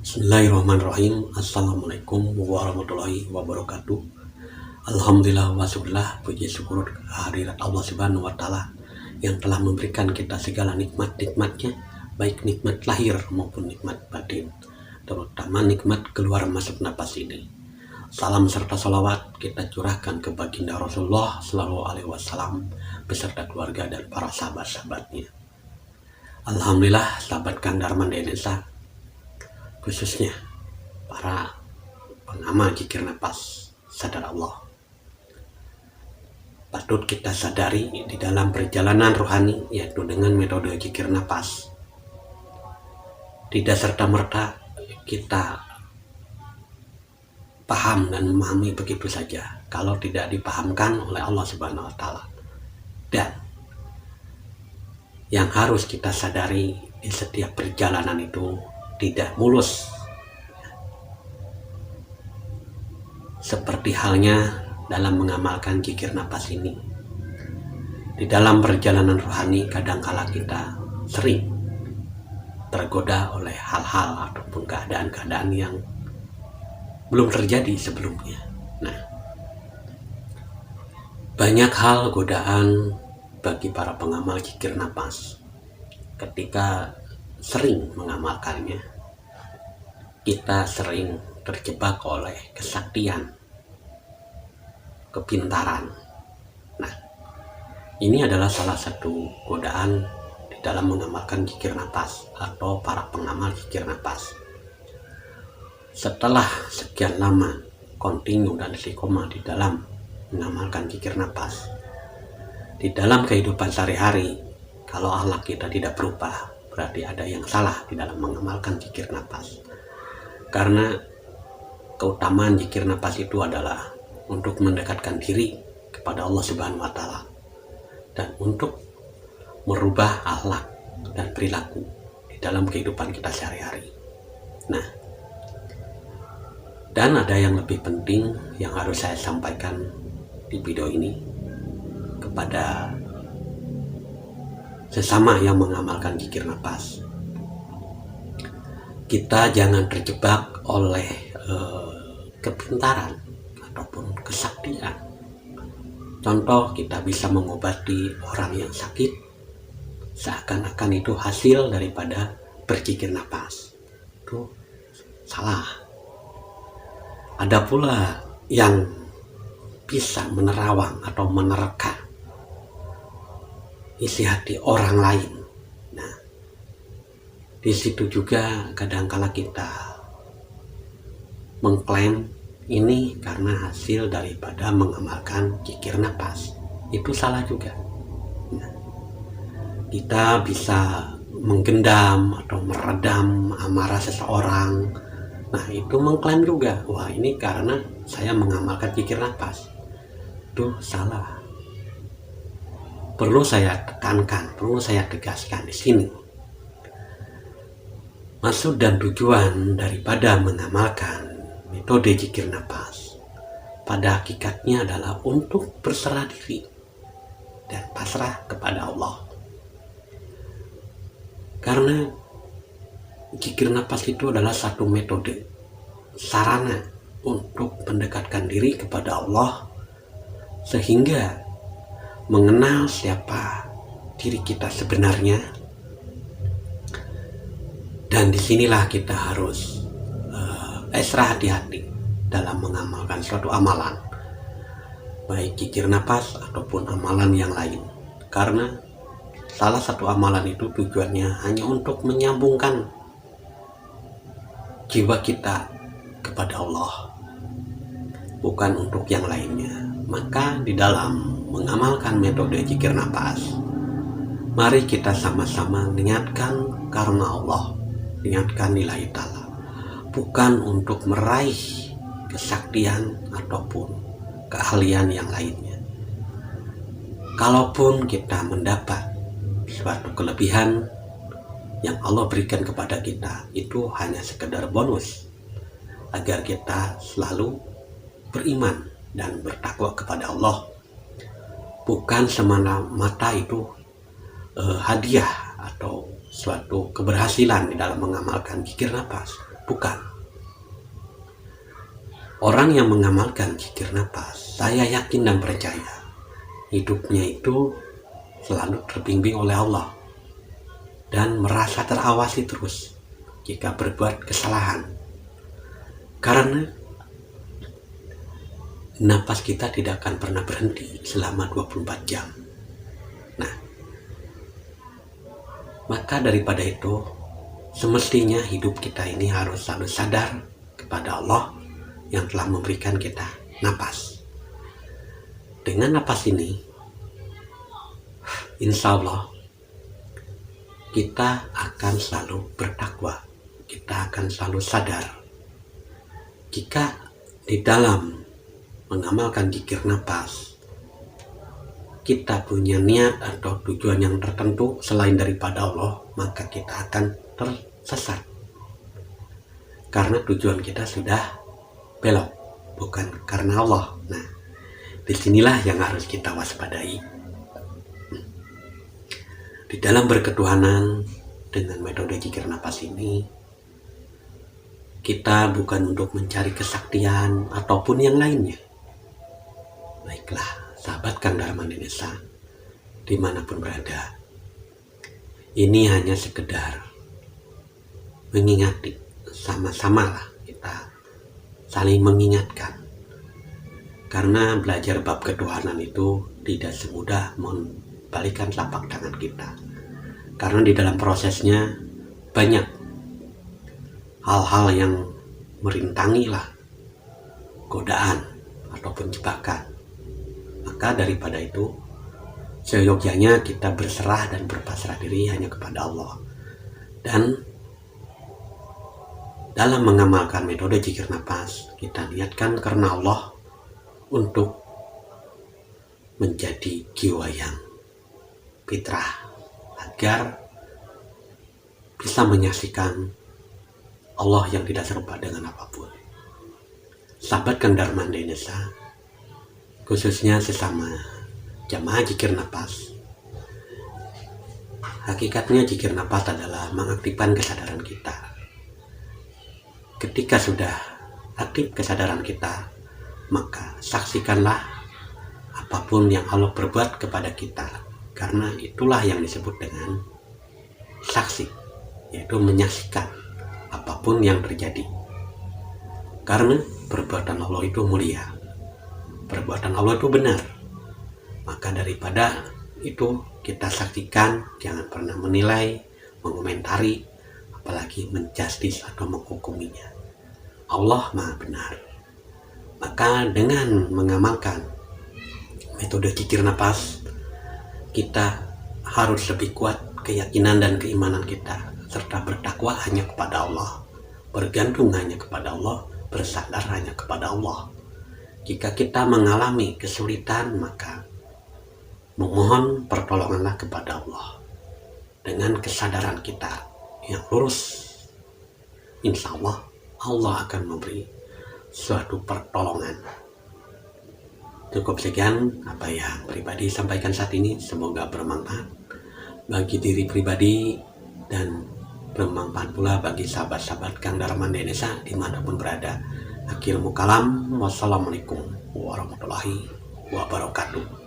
Bismillahirrahmanirrahim. Assalamualaikum warahmatullahi wabarakatuh. Alhamdulillah wa syukurlah, puji syukur kehadirat Allah Subhanahu wa Ta'ala yang telah memberikan kita segala nikmat-nikmatnya, baik nikmat lahir maupun nikmat batin, terutama nikmat keluar masuk napas ini. Salam serta salawat kita curahkan ke baginda Rasulullah Sallallahu Alaihi Wasallam beserta keluarga dan para sahabat-sahabatnya. Alhamdulillah, sahabat Kang Darman di Indonesia, khususnya para pengamal zikir nafas sadar Allah, patut kita sadari di dalam perjalanan rohani, yaitu dengan metode zikir nafas, tidak serta-merta kita paham dan memahami begitu saja kalau tidak dipahamkan oleh Allah Subhanahu wa Ta'ala. Dan yang harus kita sadari di setiap perjalanan itu tidak mulus, seperti halnya dalam mengamalkan zikir nafas ini. Di dalam perjalanan rohani kadangkala kita sering tergoda oleh hal-hal ataupun keadaan-keadaan yang belum terjadi sebelumnya. Nah, banyak hal godaan bagi para pengamal zikir nafas ketika sering mengamalkannya. Kita sering terjebak oleh kesaktian, kepintaran. Nah, ini adalah salah satu godaan di dalam mengamalkan zikir nafas atau para pengamal zikir nafas. Setelah sekian lama kontinu dan istiqomah di dalam mengamalkan zikir nafas, di dalam kehidupan sehari-hari, kalau akhlak kita tidak berubah, berarti ada yang salah di dalam mengamalkan zikir nafas. Karena keutamaan zikir nafas itu adalah untuk mendekatkan diri kepada Allah Subhanahu wa Ta'ala dan untuk merubah akhlak dan perilaku di dalam kehidupan kita sehari-hari. Nah, dan ada yang lebih penting yang harus saya sampaikan di video ini kepada sesama yang mengamalkan zikir nafas. Kita jangan terjebak oleh kepintaran ataupun kesaktian. Contoh, kita bisa mengobati orang yang sakit seakan-akan itu hasil daripada berzikir nafas. Itu salah. Ada pula yang bisa menerawang atau menerka isi hati orang lain. Nah, di situ juga kadangkala kita mengklaim ini karena hasil daripada mengamalkan zikir nafas. Itu salah juga. Nah, kita bisa menggendam atau meredam amarah seseorang. Nah, itu mengklaim juga, wah ini karena saya mengamalkan zikir nafas. Itu salah. Perlu saya tekankan, perlu saya tegaskan di sini. Maksud dan tujuan daripada mengamalkan metode zikir nafas pada hakikatnya adalah untuk berserah diri dan pasrah kepada Allah. Karena zikir nafas itu adalah satu metode, sarana untuk mendekatkan diri kepada Allah sehingga mengenal siapa diri kita sebenarnya. Dan disinilah kita harus ekstra hati-hati dalam mengamalkan suatu amalan, baik zikir nafas ataupun amalan yang lain. Karena salah satu amalan itu tujuannya hanya untuk menyambungkan jiwa kita kepada Allah, bukan untuk yang lainnya. Maka di dalam mengamalkan metode zikir nafas, mari kita sama-sama niatkan karena Allah, niatkan lillahi ta'ala, bukan untuk meraih kesaktian ataupun keahlian yang lainnya. Kalaupun kita mendapat suatu kelebihan yang Allah berikan kepada kita, itu hanya sekedar bonus agar kita selalu beriman dan bertakwa kepada Allah, bukan semata-mata itu hadiah atau suatu keberhasilan di dalam mengamalkan zikir nafas. Bukan. Orang yang mengamalkan zikir nafas, saya yakin dan percaya hidupnya itu selalu terbimbing oleh Allah dan merasa terawasi terus jika berbuat kesalahan. Karena napas kita tidak akan pernah berhenti selama 24 jam. Nah, maka daripada itu, semestinya hidup kita ini harus selalu sadar kepada Allah yang telah memberikan kita napas. Dengan napas ini, insya Allah kita akan selalu bertakwa, kita akan selalu sadar. Jika di dalam mengamalkan zikir napas, kita punya niat atau tujuan yang tertentu selain daripada Allah, maka kita akan tersesat. Karena tujuan kita sudah belok, bukan karena Allah. Nah, disinilah yang harus kita waspadai. Di dalam berketuhanan dengan metode zikir napas ini, kita bukan untuk mencari kesaktian ataupun yang lainnya. Baiklah, sahabat Kang Dharma Indonesia, dimanapun berada, ini hanya sekedar mengingati, sama-sama lah kita saling mengingatkan. Karena belajar bab ketuhanan itu tidak semudah membalikan telapak tangan kita. Karena di dalam prosesnya banyak hal-hal yang merintangi lah godaan ataupun jebakan. Maka daripada itu, seyogyanya kita berserah dan berpasrah diri hanya kepada Allah. Dan dalam mengamalkan metode zikir nafas, kita niatkan karena Allah untuk menjadi jiwa yang fitrah, agar bisa menyaksikan Allah yang tidak serupa dengan apapun. Sahabat Kang Dharma Indonesia, khususnya sesama jamaah zikir nafas, hakikatnya zikir nafas adalah mengaktifkan kesadaran kita. Ketika sudah aktif kesadaran kita, maka saksikanlah apapun yang Allah berbuat kepada kita, karena itulah yang disebut dengan saksi, yaitu menyaksikan apapun yang terjadi. Karena perbuatan Allah itu mulia, perbuatan Allah itu benar. Maka daripada itu kita saksikan, jangan pernah menilai, mengomentari, apalagi menjustis atau menghukuminya. Allah Maha benar. Maka dengan mengamalkan metode zikir nafas, kita harus lebih kuat keyakinan dan keimanan kita, serta bertakwa hanya kepada Allah, bergantung hanya kepada Allah, bersandar hanya kepada Allah. Jika kita mengalami kesulitan, maka memohon pertolonganlah kepada Allah. Dengan kesadaran kita yang lurus, insya Allah, Allah akan memberi suatu pertolongan. Cukup sekian apa yang pribadi sampaikan saat ini, semoga bermanfaat bagi diri pribadi dan bermanfaat pula bagi sahabat-sahabat Kang Dharma Indonesia dimanapun berada. Akhirul kalam, wassalamualaikum warahmatullahi wabarakatuh.